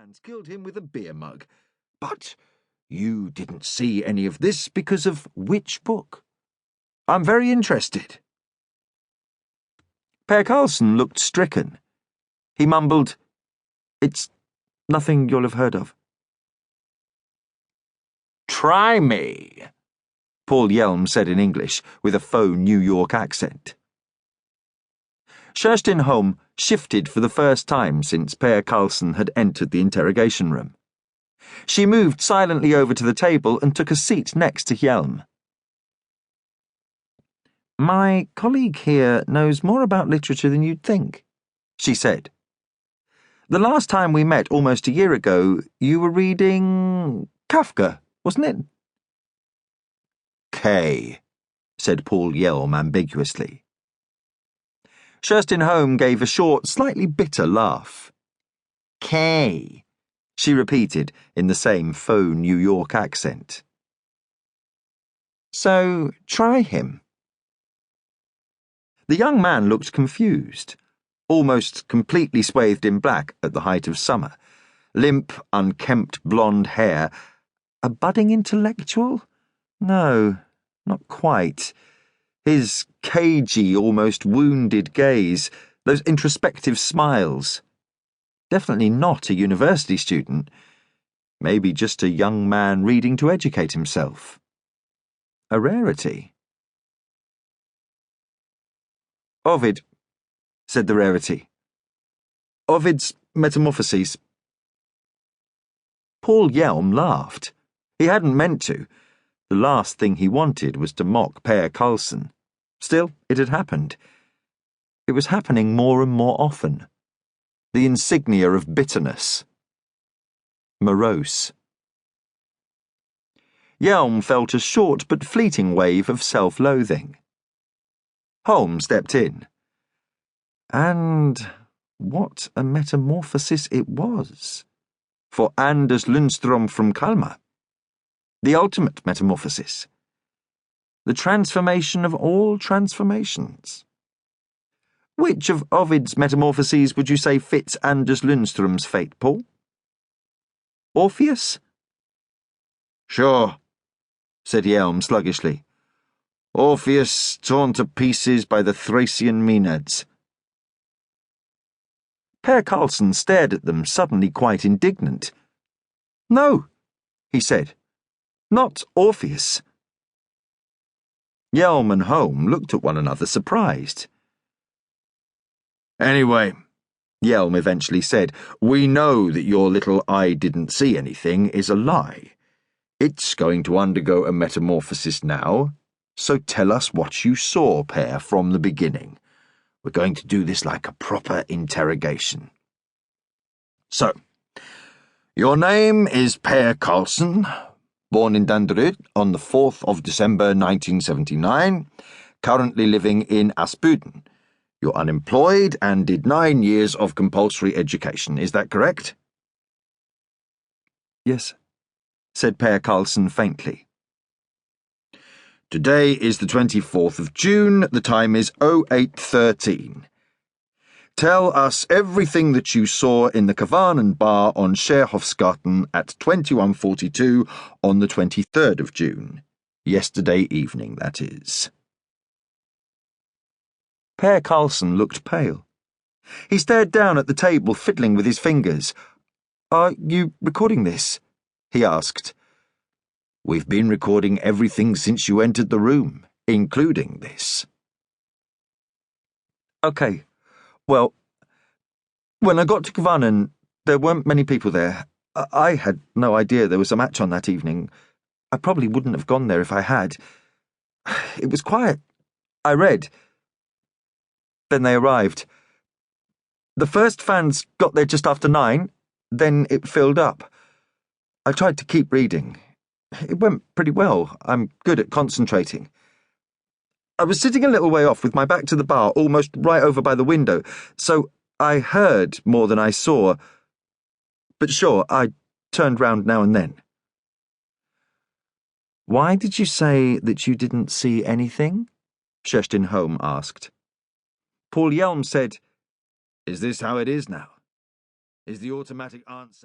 hands killed him with a beer mug. But you didn't see any of this because of which book? I'm very interested. Per Carlson looked stricken. He mumbled, "It's nothing you'll have heard of." "Try me," Paul Hjelm said in English, with a faux New York accent. Kerstin Holm shifted for the first time since Per Carlson had entered the interrogation room. She moved silently over to the table and took a seat next to Hjelm. "My colleague here knows more about literature than you'd think," she said. "The last time we met almost a year ago, you were reading Kafka, wasn't it?" "K," said Paul Hjelm ambiguously. Kerstin Holm gave a short, slightly bitter laugh. "K," she repeated in the same faux New York accent. "So try him." The young man looked confused, almost completely swathed in black at the height of summer, limp, unkempt blonde hair. A budding intellectual? No, not quite. His cagey, almost wounded gaze, those introspective smiles. Definitely not a university student. Maybe just a young man reading to educate himself. A rarity. "Ovid," said the rarity. "Ovid's Metamorphoses." Paul Hjelm laughed. He hadn't meant to. The last thing he wanted was to mock Per Carlson. Still, it had happened. It was happening more and more often. The insignia of bitterness. Morose. Hjelm felt a short but fleeting wave of self-loathing. Holm stepped in. And what a metamorphosis it was for Anders Lundström from Kalmar. The ultimate metamorphosis. The transformation of all transformations. Which of Ovid's metamorphoses would you say fits Anders Lundström's fate, Paul? Orpheus? "Sure," said Hjelm sluggishly. "Orpheus torn to pieces by the Thracian Maenads." Per Carlson stared at them, suddenly quite indignant. "No," he said. "Not Orpheus." Hjelm and Holm looked at one another, surprised. "Anyway," Hjelm eventually said, "we know that your little 'I didn't see anything' is a lie. It's going to undergo a metamorphosis now, so tell us what you saw, Per, from the beginning. We're going to do this like a proper interrogation. So, your name is Per Carlson, born in Danderyd on the 4th of December 1979, currently living in Aspudden. You're unemployed and did 9 years of compulsory education, is that correct?" "Yes," said Per Carlson faintly. "Today is the 24th of June, the time is 08:13. Tell us everything that you saw in the Kvarnen bar on Scherhofsgaten at 21:42 on the 23rd of June. Yesterday evening, that is." Per Carlson looked pale. He stared down at the table, fiddling with his fingers. "Are you recording this?" he asked. "We've been recording everything since you entered the room, including this." "Okay. Well, when I got to Kvarnen, there weren't many people there. I had no idea there was a match on that evening. I probably wouldn't have gone there if I had. It was quiet. I read. Then they arrived. The first fans got there just after 9, then it filled up. I tried to keep reading. It went pretty well. I'm good at concentrating. I was sitting a little way off with my back to the bar, almost right over by the window, so I heard more than I saw. But sure, I turned round now and then." "Why did you say that you didn't see anything?" Kerstin Holm asked. Paul Hjelm said, "Is this how it is now? Is the automatic answer..."